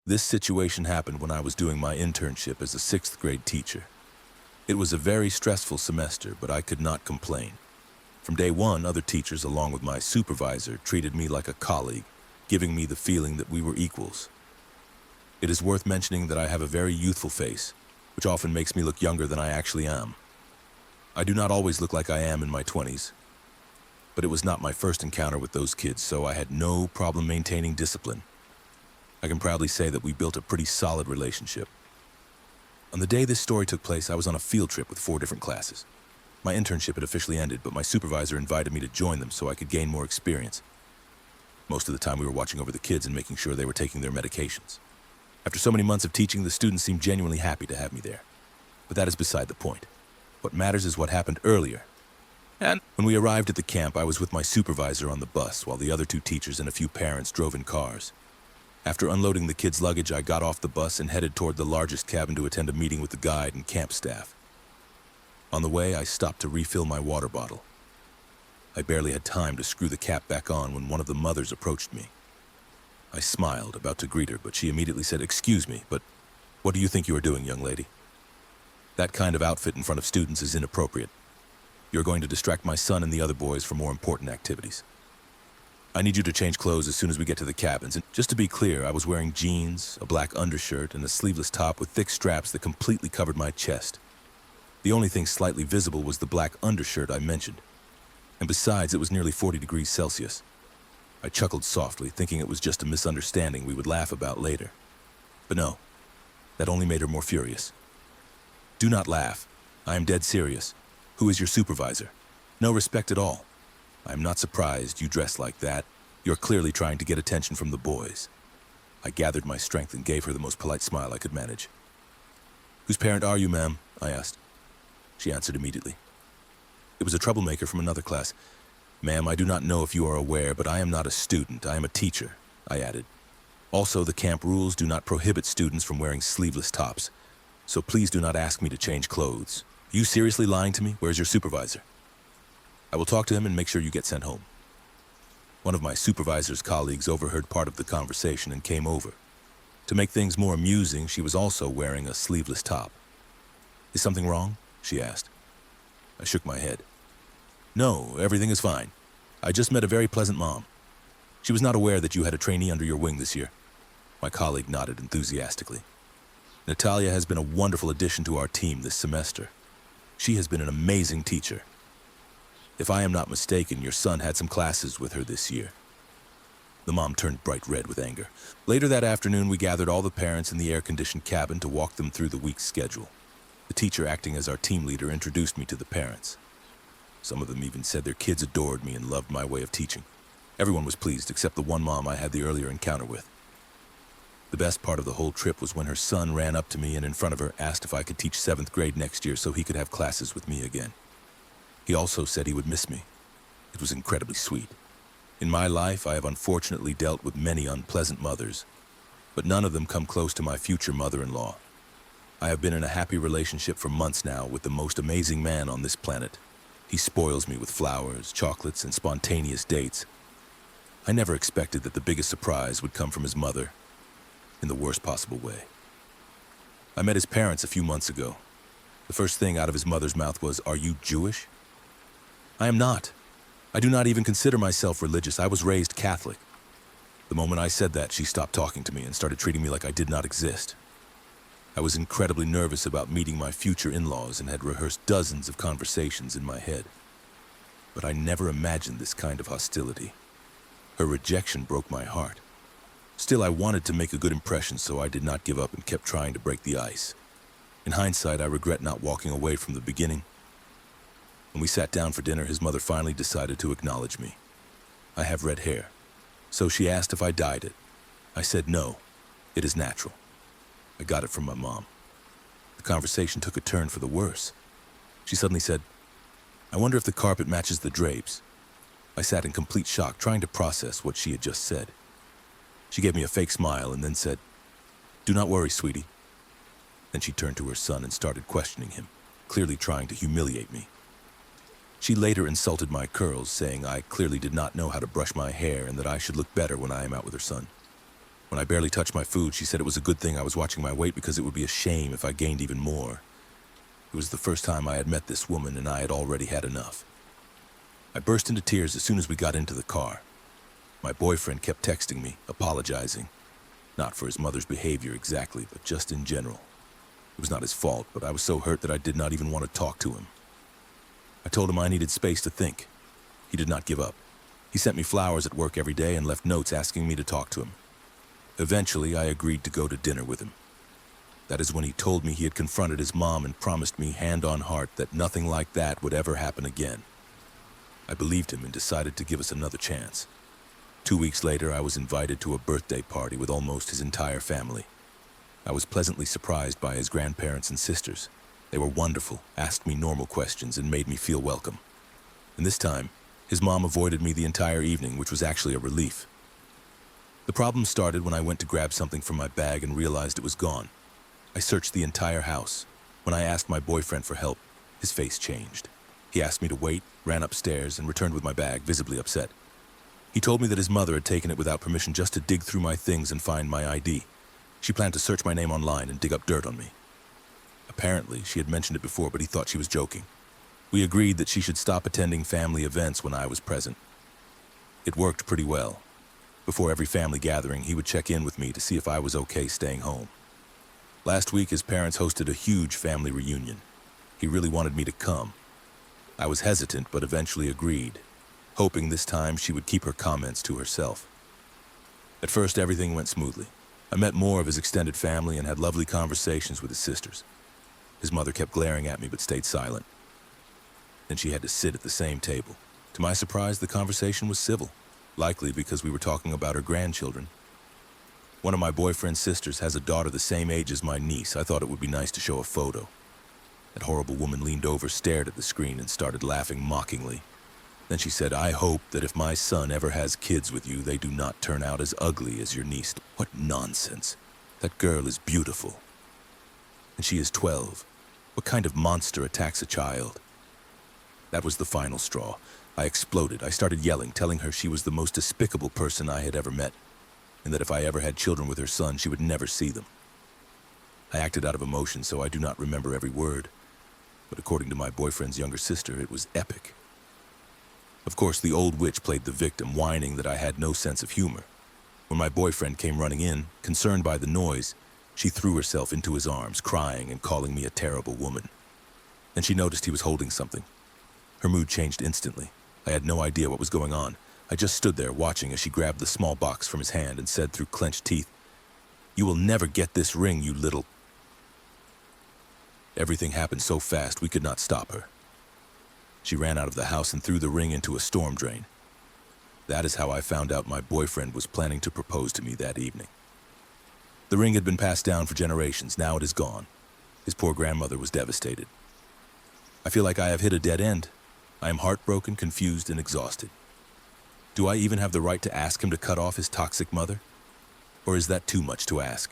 This situation happened when I was doing my internship as a sixth grade teacher. It was a very stressful semester, but I could not complain. From day one, other teachers, along with my supervisor, treated me like a colleague, giving me the feeling that we were equals. It is worth mentioning that I have a very youthful face, which often makes me look younger than I actually am. I do not always look like I am in my 20s, but it was not my first encounter with those kids, so I had no problem maintaining discipline. I can proudly say that we built a pretty solid relationship. On the day this story took place, I was on a field trip with 4 different classes. My internship had officially ended, but my supervisor invited me to join them so I could gain more experience. Most of the time we were watching over the kids and making sure they were taking their medications. After so many months of teaching, the students seemed genuinely happy to have me there. But that is beside the point. What matters is what happened earlier. And when we arrived at the camp, I was with my supervisor on the bus, while the other 2 teachers and a few parents drove in cars. After unloading the kids' luggage, I got off the bus and headed toward the largest cabin to attend a meeting with the guide and camp staff. On the way, I stopped to refill my water bottle. I barely had time to screw the cap back on when one of the mothers approached me. I smiled, about to greet her, but she immediately said, "Excuse me, but what do you think you are doing, young lady? That kind of outfit in front of students is inappropriate. You're going to distract my son and the other boys from more important activities. I need you to change clothes as soon as we get to the cabins." And just to be clear, I was wearing jeans, a black undershirt, and a sleeveless top with thick straps that completely covered my chest. The only thing slightly visible was the black undershirt I mentioned. And besides, it was nearly 40 degrees Celsius. I chuckled softly, thinking it was just a misunderstanding we would laugh about later. But no, that only made her more furious. "Do not laugh. I am dead serious. Who is your supervisor? No respect at all. I am not surprised you dress like that. You're clearly trying to get attention from the boys." I gathered my strength and gave her the most polite smile I could manage. "Whose parent are you, ma'am?" I asked. She answered immediately. It was a troublemaker from another class. "Ma'am, I do not know if you are aware, but I am not a student. I am a teacher," I added. "Also, the camp rules do not prohibit students from wearing sleeveless tops, so please do not ask me to change clothes. Are you seriously lying to me? Where's your supervisor? I will talk to him and make sure you get sent home." One of my supervisor's colleagues overheard part of the conversation and came over. To make things more amusing, she was also wearing a sleeveless top. "Is something wrong?" she asked. I shook my head. "No, everything is fine. I just met a very pleasant mom. She was not aware that you had a trainee under your wing this year." My colleague nodded enthusiastically. "Natalia has been a wonderful addition to our team this semester. She has been an amazing teacher. If I am not mistaken, your son had some classes with her this year." The mom turned bright red with anger. Later that afternoon, we gathered all the parents in the air-conditioned cabin to walk them through the week's schedule. The teacher, acting as our team leader, introduced me to the parents. Some of them even said their kids adored me and loved my way of teaching. Everyone was pleased except the one mom I had the earlier encounter with. The best part of the whole trip was when her son ran up to me and in front of her asked if I could teach 7th grade next year so he could have classes with me again. He also said he would miss me. It was incredibly sweet. In my life, I have unfortunately dealt with many unpleasant mothers, but none of them come close to my future mother-in-law. I have been in a happy relationship for months now with the most amazing man on this planet. He spoils me with flowers, chocolates, and spontaneous dates. I never expected that the biggest surprise would come from his mother, in the worst possible way. I met his parents a few months ago. The first thing out of his mother's mouth was, "Are you Jewish?" I am not. I do not even consider myself religious. I was raised Catholic. The moment I said that, she stopped talking to me and started treating me like I did not exist. I was incredibly nervous about meeting my future in-laws and had rehearsed dozens of conversations in my head. But I never imagined this kind of hostility. Her rejection broke my heart. Still, I wanted to make a good impression, so I did not give up and kept trying to break the ice. In hindsight, I regret not walking away from the beginning. When we sat down for dinner, his mother finally decided to acknowledge me. I have red hair, so she asked if I dyed it. I said no, it is natural. I got it from my mom. The conversation took a turn for the worse. She suddenly said, "I wonder if the carpet matches the drapes." I sat in complete shock, trying to process what she had just said. She gave me a fake smile and then said, "Do not worry, sweetie." Then she turned to her son and started questioning him, clearly trying to humiliate me. She later insulted my curls, saying I clearly did not know how to brush my hair and that I should look better when I am out with her son. When I barely touched my food, she said it was a good thing I was watching my weight because it would be a shame if I gained even more. It was the first time I had met this woman, and I had already had enough. I burst into tears as soon as we got into the car. My boyfriend kept texting me, apologizing. Not for his mother's behavior exactly, but just in general. It was not his fault, but I was so hurt that I did not even want to talk to him. I told him I needed space to think. He did not give up. He sent me flowers at work every day and left notes asking me to talk to him. Eventually, I agreed to go to dinner with him. That is when he told me he had confronted his mom and promised me hand on heart that nothing like that would ever happen again. I believed him and decided to give us another chance. 2 weeks later, I was invited to a birthday party with almost his entire family. I was pleasantly surprised by his grandparents and sisters. They were wonderful, asked me normal questions, and made me feel welcome. And this time, his mom avoided me the entire evening, which was actually a relief. The problem started when I went to grab something from my bag and realized it was gone. I searched the entire house. When I asked my boyfriend for help, his face changed. He asked me to wait, ran upstairs, and returned with my bag, visibly upset. He told me that his mother had taken it without permission just to dig through my things and find my ID. She planned to search my name online and dig up dirt on me. Apparently, she had mentioned it before, but he thought she was joking. We agreed that she should stop attending family events when I was present. It worked pretty well. Before every family gathering, he would check in with me to see if I was okay staying home. Last week, his parents hosted a huge family reunion. He really wanted me to come. I was hesitant, but eventually agreed, hoping this time she would keep her comments to herself. At first, everything went smoothly. I met more of his extended family and had lovely conversations with his sisters. His mother kept glaring at me but stayed silent. Then she had to sit at the same table. To my surprise, the conversation was civil, likely because we were talking about her grandchildren. One of my boyfriend's sisters has a daughter the same age as my niece. I thought it would be nice to show a photo. That horrible woman leaned over, stared at the screen, and started laughing mockingly. Then she said, "I hope that if my son ever has kids with you, they do not turn out as ugly as your niece." What nonsense. That girl is beautiful. And she is 12. What kind of monster attacks a child? That was the final straw. I exploded. I started yelling, telling her she was the most despicable person I had ever met, and that if I ever had children with her son, she would never see them. I acted out of emotion, so I do not remember every word. But according to my boyfriend's younger sister, it was epic. Of course, the old witch played the victim, whining that I had no sense of humor. When my boyfriend came running in, concerned by the noise, she threw herself into his arms, crying and calling me a terrible woman. Then she noticed he was holding something. Her mood changed instantly. I had no idea what was going on. I just stood there watching as she grabbed the small box from his hand and said through clenched teeth, "You will never get this ring, you little..." Everything happened so fast we could not stop her. She ran out of the house and threw the ring into a storm drain. That is how I found out my boyfriend was planning to propose to me that evening. The ring had been passed down for generations. Now it is gone. His poor grandmother was devastated. I feel like I have hit a dead end. I am heartbroken, confused, and exhausted. Do I even have the right to ask him to cut off his toxic mother? Or is that too much to ask?